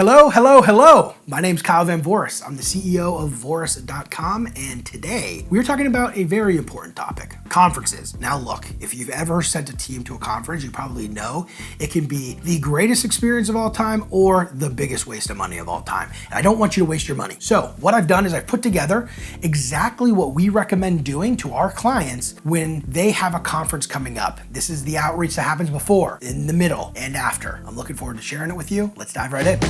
Hello, hello, hello. My name's Kyle Van Voris. I'm the CEO of Voris.com, and today we're talking about a very important topic, conferences. Now look, if you've ever sent a team to a conference, you probably know it can be the greatest experience of all time or the biggest waste of money of all time. And I don't want you to waste your money. So what I've done is I've put together exactly what we recommend doing to our clients when they have a conference coming up. This is the outreach that happens before, in the middle, and after. I'm looking forward to sharing it with you. Let's dive right in.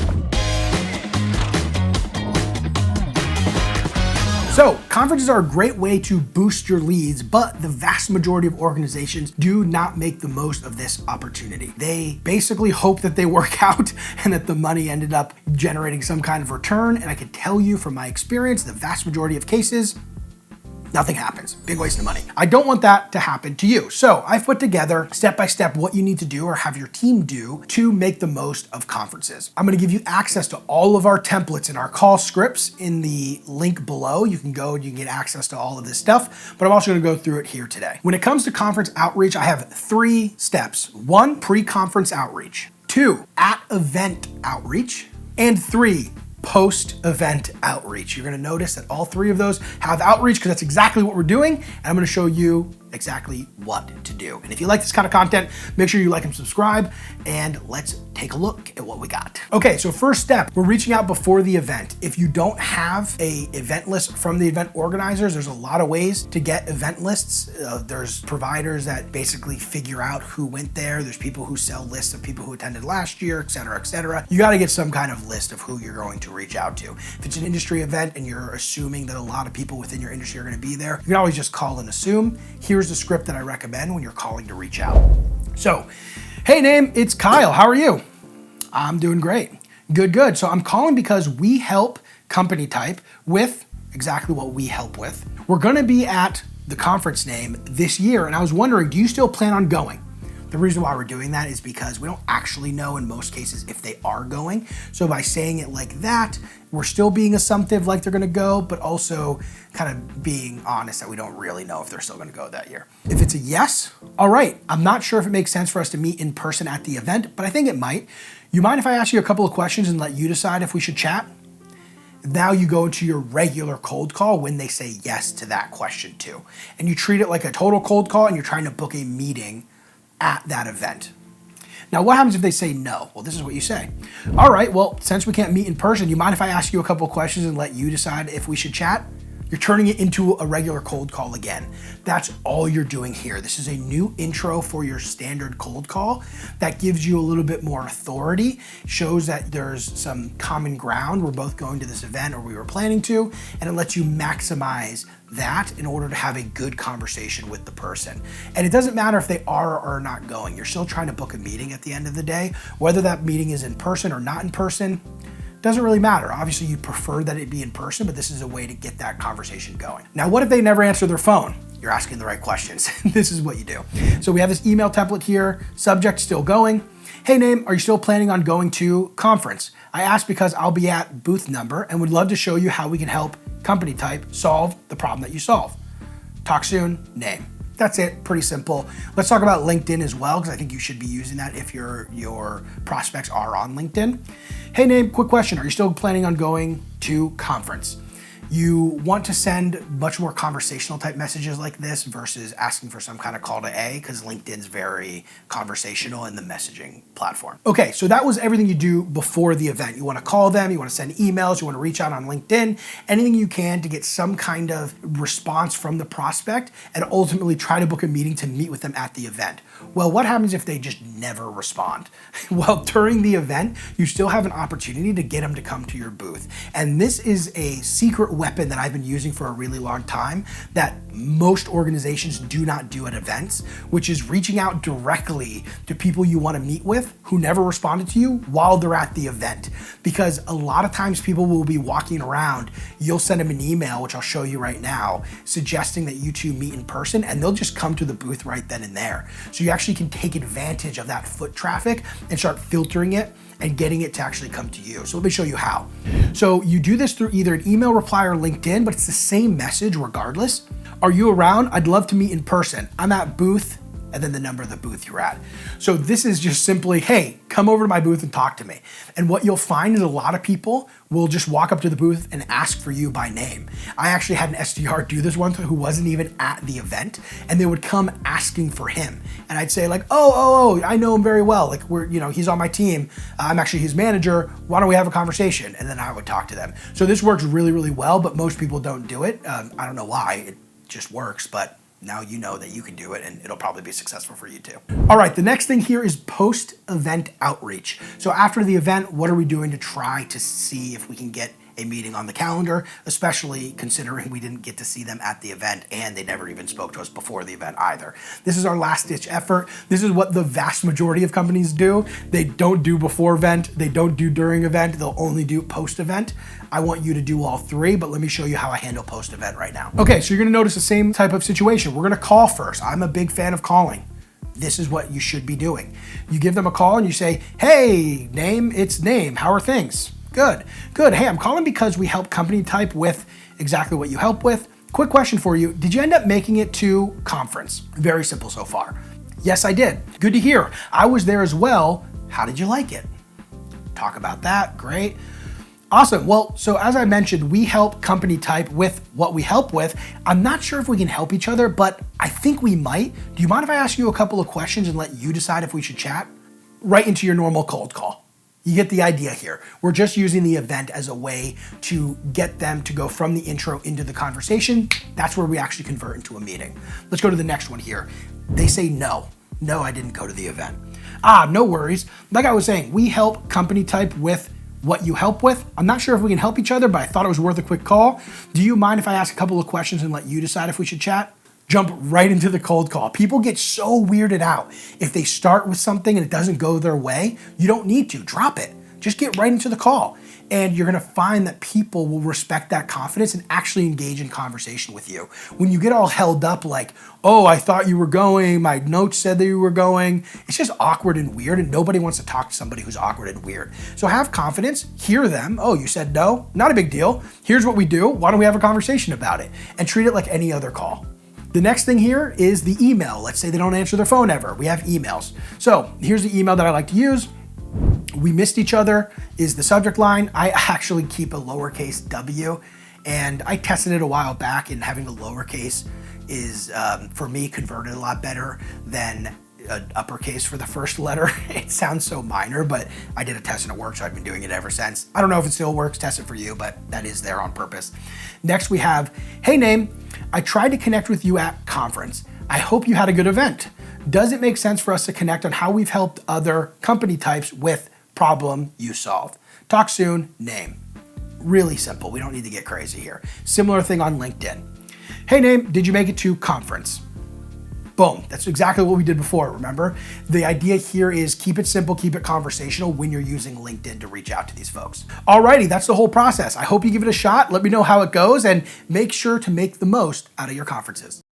So, conferences are a great way to boost your leads, but the vast majority of organizations do not make the most of this opportunity. They basically hope that they work out and that the money ended up generating some kind of return. And I can tell you from my experience, the vast majority of cases, nothing happens. Big waste of money. I don't want that to happen to you. So I've put together step-by-step what you need to do or have your team do to make the most of conferences. I'm gonna give you access to all of our templates and our call scripts in the link below. You can go and you can get access to all of this stuff, but I'm also gonna go through it here today. When it comes to conference outreach, I have 3 steps. 1, pre-conference outreach. 2, at-event outreach. And 3, post-event outreach. You're gonna notice that all 3 of those have outreach because that's exactly what we're doing. And I'm gonna show you exactly what to do. And if you like this kind of content, make sure you like and subscribe, and let's take a look at what we got. Okay, so first step, we're reaching out before the event. If you don't have a event list from the event organizers, there's a lot of ways to get event lists. There's providers that basically figure out who went there. There's people who sell lists of people who attended last year, et cetera, et cetera. You gotta get some kind of list of who you're going to reach out to. If it's an industry event and you're assuming that a lot of people within your industry are gonna be there, you can always just call and assume. Here's the script that I recommend when you're calling to reach out. So, hey name, it's Kyle, how are you? I'm doing great. Good. So I'm calling because we help company type with exactly what we help with. We're gonna be at the conference name this year, and I was wondering, do you still plan on going? The reason why we're doing that is because we don't actually know in most cases if they are going. So by saying it like that, we're still being assumptive like they're gonna go, but also kind of being honest that we don't really know if they're still gonna go that year. If it's a yes, all right. I'm not sure if it makes sense for us to meet in person at the event, but I think it might. You mind if I ask you a couple of questions and let you decide if we should chat? Now you go into your regular cold call when they say yes to that question too. And you treat it like a total cold call and you're trying to book a meeting at that event. Now, what happens if they say no? Well, this is what you say. All right, well, since we can't meet in person, you mind if I ask you a couple of questions and let you decide if we should chat? You're turning it into a regular cold call again. That's all you're doing here. This is a new intro for your standard cold call that gives you a little bit more authority, shows that there's some common ground. We're both going to this event, or we were planning to, and it lets you maximize that in order to have a good conversation with the person. And it doesn't matter if they are or are not going. You're still trying to book a meeting at the end of the day. Whether that meeting is in person or not in person, doesn't really matter. Obviously, you prefer that it be in person, but this is a way to get that conversation going. Now, what if they never answer their phone? You're asking the right questions. This is what you do. So we have this email template here, subject still going. Hey name, are you still planning on going to conference? I asked because I'll be at booth number and would love to show you how we can help company type solve the problem that you solve. Talk soon, name. That's it, pretty simple. Let's talk about LinkedIn as well, because I think you should be using that if your prospects are on LinkedIn. Hey name, quick question. Are you still planning on going to conference? You want to send much more conversational type messages like this versus asking for some kind of call to A, because LinkedIn's very conversational in the messaging platform. Okay, so that was everything you do before the event. You want to call them, you want to send emails, you want to reach out on LinkedIn, anything you can to get some kind of response from the prospect and ultimately try to book a meeting to meet with them at the event. Well, what happens if they just never respond? Well, during the event, you still have an opportunity to get them to come to your booth. And this is a secret weapon that I've been using for a really long time that most organizations do not do at events, which is reaching out directly to people you want to meet with who never responded to you while they're at the event. Because a lot of times people will be walking around, you'll send them an email, which I'll show you right now, suggesting that you two meet in person, and they'll just come to the booth right then and there. So you actually can take advantage of that foot traffic and start filtering it and getting it to actually come to you. So let me show you how. So you do this through either an email reply or LinkedIn, but it's the same message regardless. Are you around? I'd love to meet in person. I'm at booth and then the number of the booth you're at. So this is just simply, hey, come over to my booth and talk to me. And what you'll find is a lot of people will just walk up to the booth and ask for you by name. I actually had an SDR do this once who wasn't even at the event, and they would come asking for him. And I'd say like, oh, I know him very well. Like he's on my team. I'm actually his manager. Why don't we have a conversation? And then I would talk to them. So this works really, really well, but most people don't do it. I don't know why, it just works, but now you know that you can do it and it'll probably be successful for you too. All right, the next thing here is post-event outreach. So after the event, what are we doing to try to see if we can get a meeting on the calendar, especially considering we didn't get to see them at the event and they never even spoke to us before the event either. This is our last ditch effort. This is what the vast majority of companies do. They don't do before event, they don't do during event, they'll only do post event. I want you to do all three, but let me show you how I handle post event right now. Okay, so you're gonna notice the same type of situation. We're gonna call first. I'm a big fan of calling. This is what you should be doing. You give them a call and you say, hey, name, it's name, how are things? Good. Hey, I'm calling because we help company type with exactly what you help with. Quick question for you. Did you end up making it to conference? Very simple so far. Yes, I did. Good to hear. I was there as well. How did you like it? Talk about that. Great. Awesome. Well, so as I mentioned, we help company type with what we help with. I'm not sure if we can help each other, but I think we might. Do you mind if I ask you a couple of questions and let you decide if we should chat? Right into your normal cold call. You get the idea here. We're just using the event as a way to get them to go from the intro into the conversation. That's where we actually convert into a meeting. Let's go to the next one here. They say no. No, I didn't go to the event. No worries. Like I was saying, we help company type with what you help with. I'm not sure if we can help each other, but I thought it was worth a quick call. Do you mind if I ask a couple of questions and let you decide if we should chat? Jump right into the cold call. People get so weirded out. If they start with something and it doesn't go their way, you don't need to, drop it. Just get right into the call. And you're gonna find that people will respect that confidence and actually engage in conversation with you. When you get all held up like, oh, I thought you were going, my notes said that you were going, it's just awkward and weird, and nobody wants to talk to somebody who's awkward and weird. So have confidence, hear them. Oh, you said no? Not a big deal. Here's what we do. Why don't we have a conversation about it? And treat it like any other call. The next thing here is the email. Let's say they don't answer their phone ever. We have emails. So here's the email that I like to use. We missed each other is the subject line. I actually keep a lowercase w, and I tested it a while back, and having a lowercase is, for me, converted a lot better than an uppercase for the first letter. It sounds so minor, but I did a test and it worked, so I've been doing it ever since. I don't know if it still works, test it for you, but that is there on purpose. Next we have, hey name, I tried to connect with you at conference. I hope you had a good event. Does it make sense for us to connect on how we've helped other company types with problem you solved? Talk soon, name. Really simple, we don't need to get crazy here. Similar thing on LinkedIn. Hey name, did you make it to conference? Boom, that's exactly what we did before, remember? The idea here is keep it simple, keep it conversational when you're using LinkedIn to reach out to these folks. Alrighty, that's the whole process. I hope you give it a shot. Let me know how it goes and make sure to make the most out of your conferences.